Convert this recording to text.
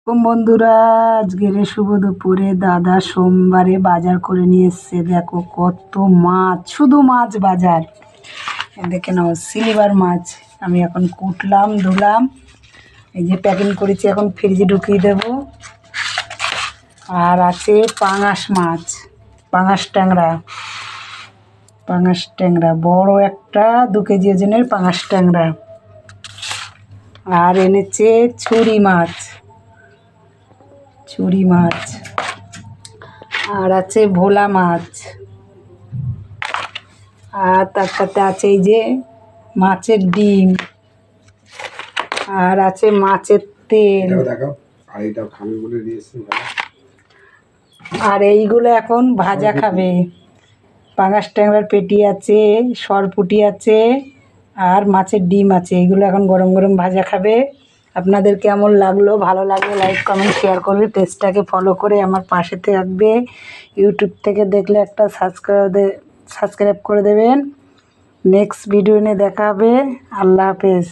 বন্ধুরা, আজকের শুভ দুপুরে দাদা সোমবারে বাজার করে নিয়ে এসছে। দেখো কত মাছ, শুধু মাছ বাজার। দেখে নাও, সিলভার মাছ। আমি এখন কুটলাম, ধুলাম, এই যে প্যাকিং করেছি, এখন ফ্রিজে ঢুকিয়ে দেব। আর আছে পাঙাশ মাছ, পাঙাশ ট্যাংরা বড় একটা 2 কেজি ওজনের পাঙাশ ট্যাংরা। আর এনেছে ছুরি মাছ, আর আছে ভোলা মাছ, আর তার সাথে আছে এই যে মাছের ডিম, আর আছে মাছের তেল। আর এইগুলো এখন ভাজা খাবে। পাঙাশ ট্যাংরার পেটি আছে, সরপুটি আছে, আর মাছের ডিম আছে। এইগুলো এখন গরম গরম ভাজা খাবে। আপনাদের কেমন লাগলো? ভালো লাগলে লাইক কমেন্ট শেয়ার করবে, পেজটাকে ফলো করে আমার পাশে থাকবে। ইউটিউব থেকে দেখলে একটা সাবস্ক্রাইব করে দেবেন। নেক্সট ভিডিও নিয়ে দেখা হবে। আল্লাহ হাফেজ।